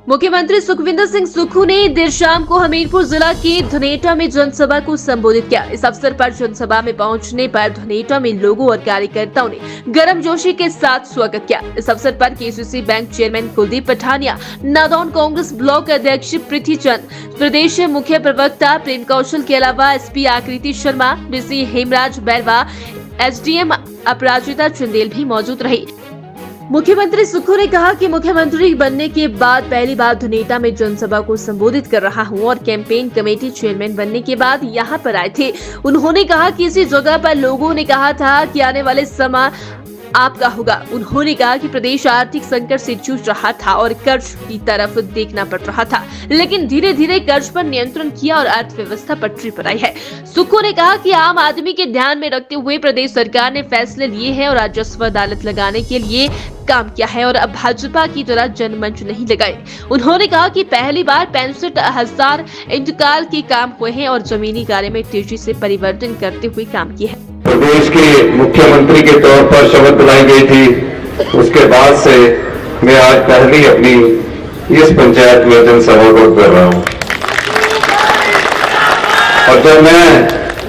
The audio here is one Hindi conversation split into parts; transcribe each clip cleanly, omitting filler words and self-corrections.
मुख्यमंत्री सुखविंदर सिंह सुक्खू ने देर शाम को हमीरपुर जिला के धनेटा में जनसभा को संबोधित किया। इस अवसर पर जनसभा में पहुंचने पर धनेटा में लोगों और कार्यकर्ताओं ने गर्मजोशी के साथ स्वागत किया। इस अवसर पर KCC bank chairman Kuldeep Pathania, Nadaun Congress block अध्यक्ष पृथ्वी चंद, प्रदेश मुख्य प्रवक्ता प्रेम कौशल के अलावा एसपी आकृति शर्मा, डीसी हेमराज बैरवा, एसडीएम अपराजिता चंदेल भी मौजूद रही। मुख्यमंत्री सुक्खू ने कहा कि मुख्यमंत्री बनने के बाद पहली बार धनेटा में जनसभा को संबोधित कर रहा हूं और कैंपेन कमेटी चेयरमैन बनने के बाद यहां पर आए थे। उन्होंने कहा कि इसी जगह पर लोगों ने कहा था कि आने वाले समय आपका होगा। उन्होंने कहा कि प्रदेश आर्थिक संकट से जूझ रहा था और कर्ज की तरफ देखना पड़ रहा था, लेकिन धीरे धीरे कर्ज पर नियंत्रण किया और अर्थव्यवस्था पटरी पर आई है। सुक्खू ने कहा कि आम आदमी के ध्यान में रखते हुए प्रदेश सरकार ने फैसले लिए हैं और राजस्व अदालत लगाने के लिए काम किया है और अब भाजपा की तरह जनमंच नहीं लगाए। उन्होंने कहा कि पहली बार 65,000 इंतकाल के काम हुए हैं और जमीनी कार्य में तेजी से परिवर्तन करते हुए काम किया है। प्रदेश के मुख्यमंत्री के तौर पर शपथ दिलाई गई थी, उसके बाद से मैं आज पहली अपनी इस पंचायत में जनसभा को कर रहा हूं। और जब मैं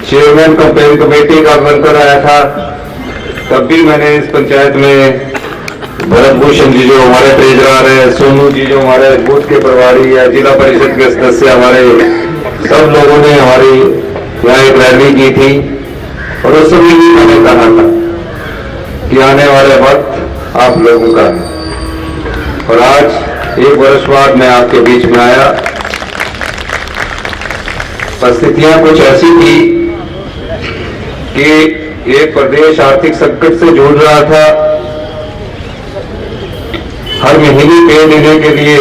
चेयरमैन कैंपेन कमेटी का बनकर आया था, तब भी मैंने इस पंचायत में भरत भूषण जी जो हमारे ट्रेजरर है, सोनू जी जो हमारे बूथ के प्रभारी है, जिला परिषद के सदस्य हमारे, सब लोगों ने हमारी यहाँ एक रैली की थी और उस समय भी मैंने कहा था कि आने वाले वक्त आप लोगों का है। और आज 1 वर्ष बाद मैं आपके बीच में आया। परिस्थितियां कुछ ऐसी थी कि एक प्रदेश आर्थिक संकट से जूझ रहा था। हर महीने पे देने के लिए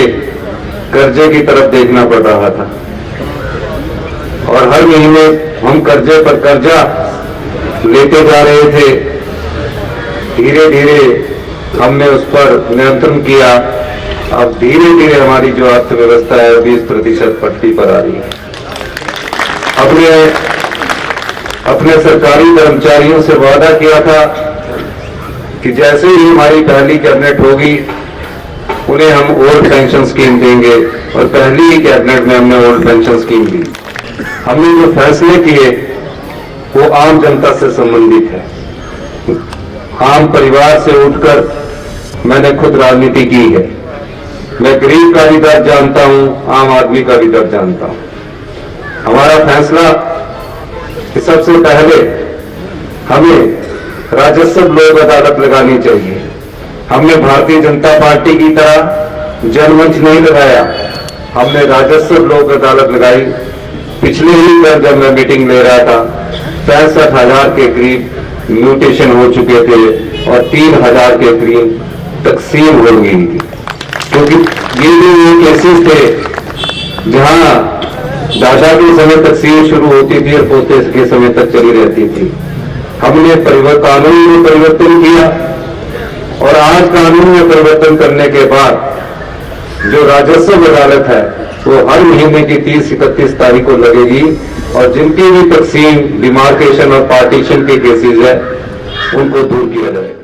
कर्जे की तरफ देखना पड़ रहा था और हर महीने हम कर्जे पर कर्जा लेते जा रहे थे। धीरे धीरे हमने उस पर नियंत्रण किया। अब धीरे धीरे हमारी जो अर्थव्यवस्था है 20% पटरी पर आ रही है। अपने सरकारी कर्मचारियों से वादा किया था कि जैसे ही हमारी पहली कैबिनेट होगी उन्हें हम ओल्ड पेंशन स्कीम देंगे और पहली ही कैबिनेट में हमने ओल्ड पेंशन स्कीम दी। हमने जो फैसले किए वो आम जनता से संबंधित है। आम परिवार से उठकर मैंने खुद राजनीति की है। मैं गरीब का भी दर्द जानता हूं, आम आदमी का भी दर्द जानता हूं। हमारा फैसला कि सबसे पहले हमें राजस्व लोक अदालत लगानी चाहिए। हमने भारतीय जनता पार्टी की तरह जनमंच नहीं लगाया, हमने राजस्व लोक अदालत लगाई। पिछले ही बार जब मैं मीटिंग ले रहा था 65,000 के करीब म्यूटेशन हो चुके थे और 3,000 के करीब तकसीम हो गई थी, क्योंकि ये केसेस थे जहां दादा के समय तकसीम शुरू होती थी और पोते के समय तक चली रहती थी। हमने कानून में परिवर्तन किया और आज कानून में परिवर्तन करने के बाद जो राजस्व अदालत है वो हर महीने की 30-31 तारीख को लगेगी और जिनकी भी तकसीम, डिमार्केशन और पार्टीशन के केसेस है उनको दूर किया जाएगा।